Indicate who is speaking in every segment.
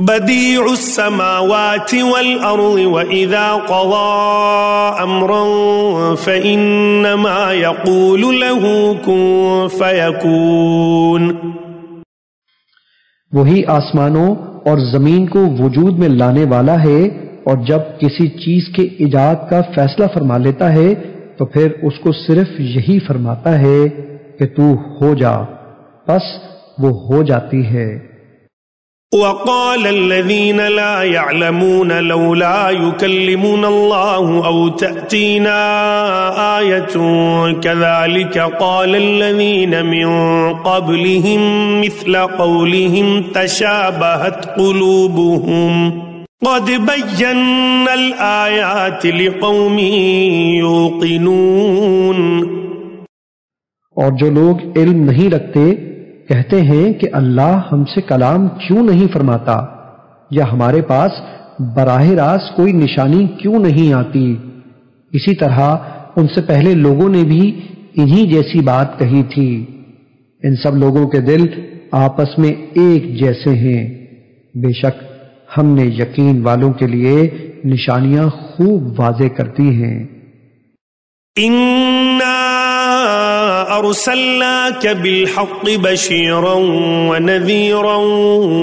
Speaker 1: بديع السماوات والأرض وإذا قضى أمرا فإنما يقول له كن فيكون.
Speaker 2: وہی آسمانوں اور زمین کو وجود میں لانے والا ہے، اور جب کسی چیز کے ایجاد کا فیصلہ فرما لیتا ہے تو پھر اس کو صرف یہی فرماتا ہے کہ تو ہو جا، بس وہ ہو جاتی ہے۔
Speaker 1: وقال الذين لا يعلمون لولا يكلمنا الله أو تأتينا آية كذلك قال الذين من قبلهم مثل قولهم تشابهت قلوبهم قد بينا الآيات لقوم يوقنون۔
Speaker 2: اور جو لوگ علم نہیں رکھتے کہتے ہیں کہ اللہ ہم سے کلام کیوں نہیں فرماتا، یا ہمارے پاس براہ راست کوئی نشانی کیوں نہیں آتی۔ اسی طرح ان سے پہلے لوگوں نے بھی انہی جیسی بات کہی تھی۔ ان سب لوگوں کے دل آپس میں ایک جیسے ہیں، بے شک ہم نے یقین والوں کے لیے نشانیاں خوب واضح کرتی ہیں۔
Speaker 1: أرسلناك بالحق بشيرا ونذيرا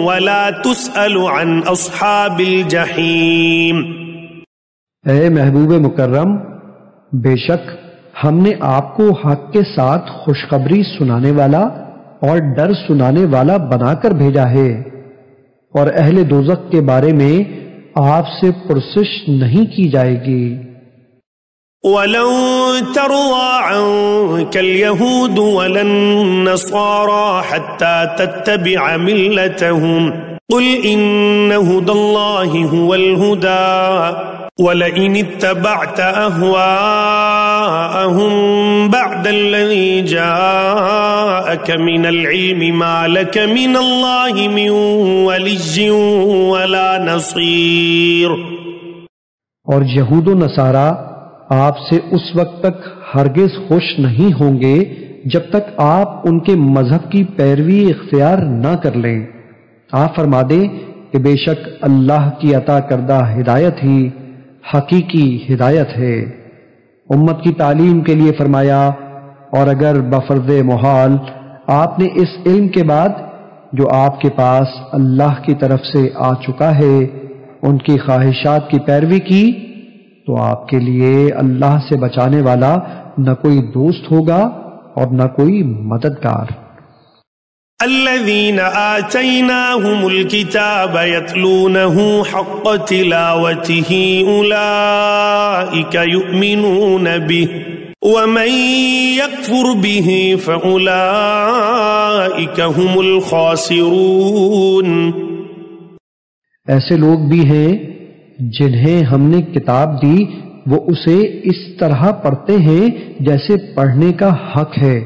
Speaker 1: ولا تسأل عن أصحاب الجحيم۔
Speaker 2: اے محبوب مکرم، بے شک ہم نے آپ کو حق کے ساتھ خوشخبری سنانے والا اور ڈر سنانے والا بنا کر بھیجا ہے، اور اہل دوزخ کے بارے میں آپ سے پرسش نہیں کی جائے گی۔
Speaker 1: وَلَن تَرْضَىٰ عَنكَ الْيَهُودُ وَلَا النَّصَارَىٰ حَتَّىٰ تَتَّبِعَ مِلَّتَهُمْ قُلْ إِنَّ هُدَى اللَّهِ هُوَ الْهُدَىٰ وَلَئِنِ اتَّبَعْتَ أَهْوَاءَهُمْ بَعْدَ الَّذِي جَاءَكَ مِنَ الْعِلْمِ مَا لَكَ مِنَ اللَّهِ مِن وَلِيٍّ وَلَا نَصِيرٍ۔
Speaker 2: اور یہود و نصارہ آپ سے اس وقت تک ہرگز خوش نہیں ہوں گے جب تک آپ ان کے مذہب کی پیروی اختیار نہ کر لیں۔ آپ فرما دیں کہ بے شک اللہ کی عطا کردہ ہدایت ہی حقیقی ہدایت ہے۔ امت کی تعلیم کے لیے فرمایا، اور اگر بفرض محال آپ نے اس علم کے بعد جو آپ کے پاس اللہ کی طرف سے آ چکا ہے ان کی خواہشات کی پیروی کی تو آپ کے لیے اللہ سے بچانے والا نہ کوئی دوست ہوگا اور نہ کوئی مددگار۔
Speaker 1: الذين آتيناهم الكتاب يتلونه حق تلاوته أولئك يؤمنون به ومن يكفر به فأولئك هم الخاسرون۔
Speaker 2: ایسے لوگ بھی ہیں جنہیں ہم نے کتاب دی، وہ اسے اس طرح پڑھتے ہیں جیسے پڑھنے کا حق ہے،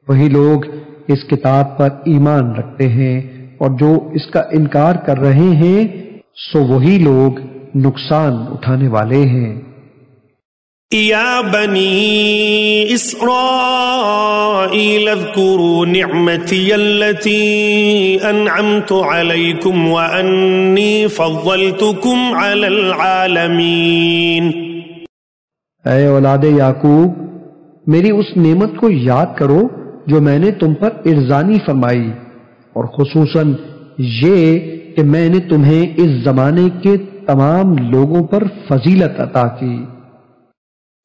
Speaker 2: وہی لوگ اس کتاب پر ایمان رکھتے ہیں، اور جو اس کا انکار کر رہے ہیں سو وہی لوگ نقصان اٹھانے والے ہیں۔
Speaker 1: يا بني إسرائيل اذكروا نعمتي التي أنعمت عليكم وأني فضلتكم على العالمين۔
Speaker 2: اے اولاد یعقوب، میری اس نعمت کو یاد کرو جو میں نے تم پر ارزانی فرمائی، اور خصوصاً یہ کہ میں نے تمہیں اس زمانے کے تمام لوگوں پر فضیلت عطا کی۔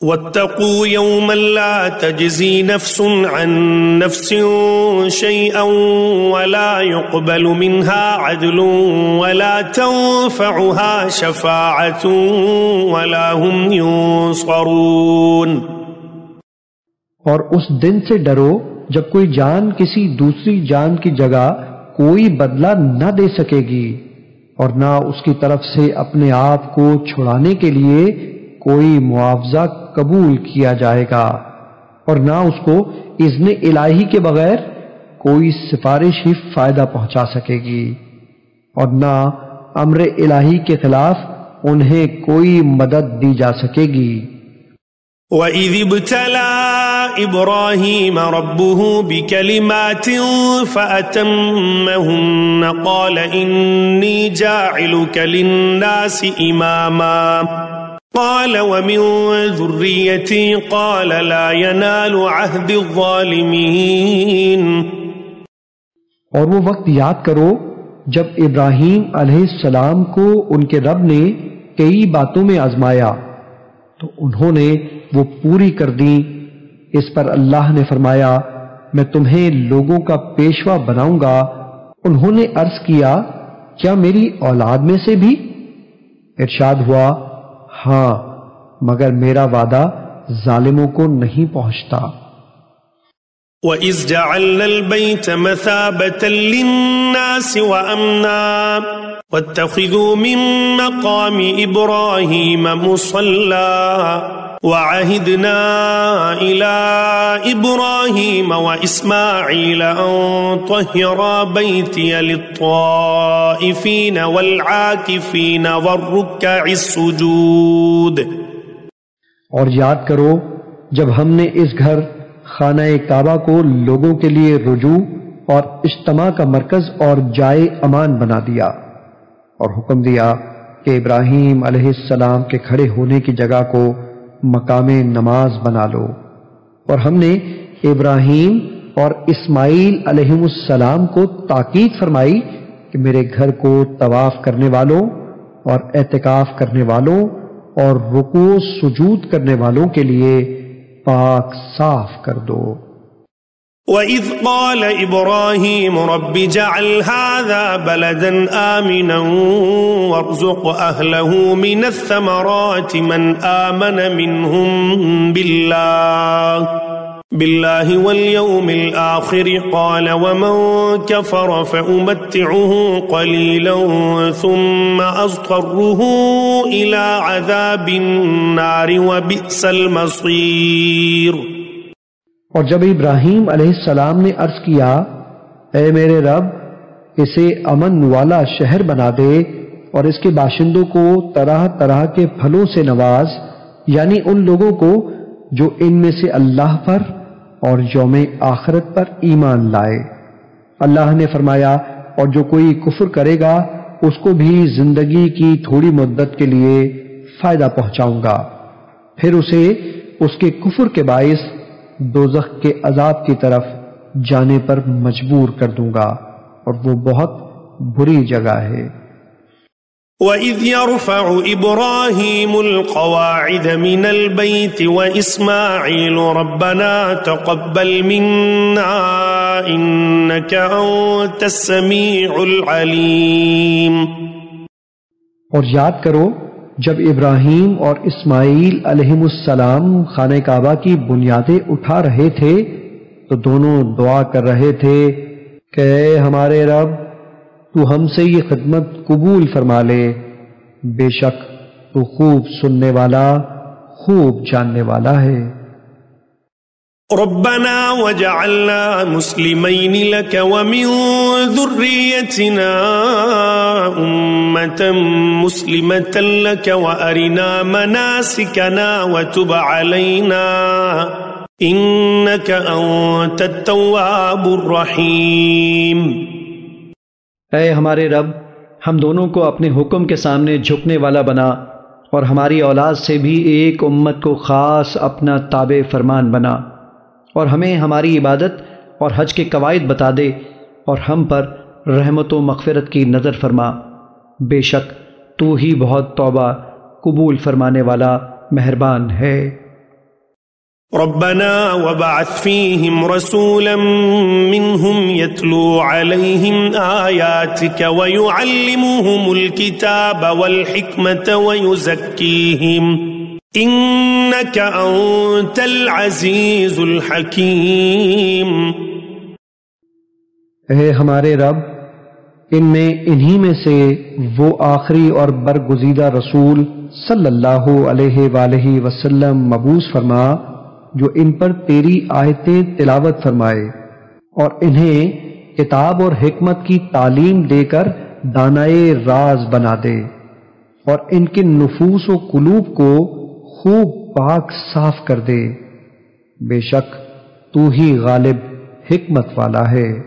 Speaker 1: واتقوا يوما لا تجزي نفس عن نفس شيئا ولا يقبل منها عدل ولا تنفعها شفاعة ولا هم ينصرون۔
Speaker 2: اور اس دن سے ڈرو جب کوئی جان کسی دوسری جان کی جگہ کوئی بدلہ نہ دے سکے گی، اور نہ اس کی طرف سے اپنے آپ کو چھڑانے کے لیے کوئی معاوضہ قبول کیا جائے گا، اور نہ اس کو اذن الہی کے بغیر کوئی سفارش ہی فائدہ پہنچا سکے گی، اور نہ امر الہی کے خلاف انہیں کوئی مدد دی جا سکے گی۔
Speaker 1: وَإِذِ ابْتَلَى إِبْرَاهِيمَ رَبُّهُ بِكَلِمَاتٍ فَأَتَمَّهُنَّ قَالَ إِنِّي جَاعِلُكَ لِلنَّاسِ إِمَامًا قَالَ وَمِن ذُرِّيَّتِي قَالَ لَا يَنَالُ عَهْدِ الظَّالِمِينَ۔
Speaker 2: اور وہ وقت یاد کرو جب ابراہیم علیہ السلام کو ان کے رب نے کئی باتوں میں آزمایا تو انہوں نے وہ پوری کر دی۔ اس پر اللہ نے فرمایا میں تمہیں لوگوں کا پیشوا بناؤں گا۔ انہوں نے عرض کیا کیا میری اولاد میں سے بھی؟ ارشاد ہوا ہاں مگر میرا وعدہ ظالموں کو نہیں پہنچتا۔
Speaker 1: وَإِذْ جَعَلْنَا الْبَيْتَ مَثَابَةً لِلنَّاسِ وَأَمْنًا وَاتَّخِذُوا مِن مَّقَامِ إِبْرَاهِيمَ مُصَلًّى وَعَهِدْنَا إِلَىٰ إِبْرَاهِيمَ وَإِسْمَاعِيلَ أَن طَهِّرَا بَيْتِيَ لِلطَّائِفِينَ وَالْعَاكِفِينَ وَالرُّكَّعِ السُّجُودِ۔
Speaker 2: اور یاد کرو جب ہم نے اس گھر خانہ کعبہ کو لوگوں کے لیے رجوع اور اجتماع کا مرکز اور جائے امان بنا دیا اور حکم دیا کہ ابراہیم علیہ السلام کے کھڑے ہونے کی جگہ کو مقام نماز بنا لو، اور ہم نے ابراہیم اور اسماعیل علیہ السلام کو تاکید فرمائی کہ میرے گھر کو طواف کرنے والوں اور اعتکاف کرنے والوں اور رکوع و سجود کرنے والوں کے لیے پاک صاف کر دو۔
Speaker 1: وَإِذْ قَالَ إِبْرَاهِيمُ رَبِّ اجْعَلْ هَٰذَا بَلَدًا آمِنًا وَارْزُقْ أَهْلَهُ مِنَ الثَّمَرَاتِ مَنْ آمَنَ مِنْهُم بِاللَّهِ وَالْيَوْمِ الْآخِرِ قَالَ وَمَن كَفَرَ فَأُمَتِّعُهُ قَلِيلًا ثُمَّ أَضْطَرُّهُ إِلَىٰ عَذَابِ النَّارِ وَبِئْسَ الْمَصِيرُ۔
Speaker 2: اور جب ابراہیم علیہ السلام نے عرض کیا اے میرے رب اسے امن والا شہر بنا دے اور اس کے باشندوں کو طرح طرح کے پھلوں سے نواز، یعنی ان لوگوں کو جو ان میں سے اللہ پر اور یوم آخرت پر ایمان لائے۔ اللہ نے فرمایا اور جو کوئی کفر کرے گا اس کو بھی زندگی کی تھوڑی مدت کے لیے فائدہ پہنچاؤں گا، پھر اسے اس کے کفر کے باعث دوزخ کے عذاب کی طرف جانے پر مجبور کر دوں گا، اور وہ بہت بری جگہ ہے۔
Speaker 1: وَإِذْ يَرْفَعُ إِبْرَاهِيمُ الْقَوَاعِدَ مِنَ الْبَيْتِ وَإِسْمَاعِيلُ رَبَّنَا تَقَبَّلْ مِنَّا إِنَّكَ أَنْتَ السَّمِيعُ الْعَلِيمُ۔
Speaker 2: اور یاد کرو جب ابراہیم اور اسماعیل علیہم السلام خانہ کعبہ کی بنیادیں اٹھا رہے تھے تو دونوں دعا کر رہے تھے کہ اے ہمارے رب تو ہم سے یہ خدمت قبول فرما لے، بے شک تو خوب سننے والا خوب جاننے والا ہے۔
Speaker 1: ربنا وجعلنا مسلمين لك ومن ذريتنا أمة مسلمة لك وأرنا مناسكنا وتب علينا إنك أنت التواب الرحيم۔
Speaker 3: اے ہمارے رب ہم دونوں کو اپنے حکم کے سامنے جھکنے والا بنا اور ہماری اولاد سے بھی ایک امت کو خاص اپنا تابع فرمان بنا، اور ہمیں ہماری عبادت اور حج کے قواعد بتا دے اور ہم پر رحمت و مغفرت کی نظر فرما، بے شک تو ہی بہت توبہ قبول فرمانے والا مہربان ہے۔
Speaker 1: ربنا وبعث فيهم رسولا منهم يتلو عليهم آياتك ويعلمهم الكتاب والحكمة ويزكيهم إنك أنت العزيز الحكيم۔
Speaker 2: اے ہمارے رب انہی میں سے وہ آخری اور برگزیدہ رسول صلی اللہ علیہ وآلہ وسلم مبعوث فرما جو ان پر تیری آیتیں تلاوت فرمائے اور انہیں کتاب اور حکمت کی تعلیم دے کر دانائے راز بنا دے، اور ان کے نفوس و قلوب کو خوب پاک صاف کر دے، بے شک تو ہی غالب حکمت والا ہے۔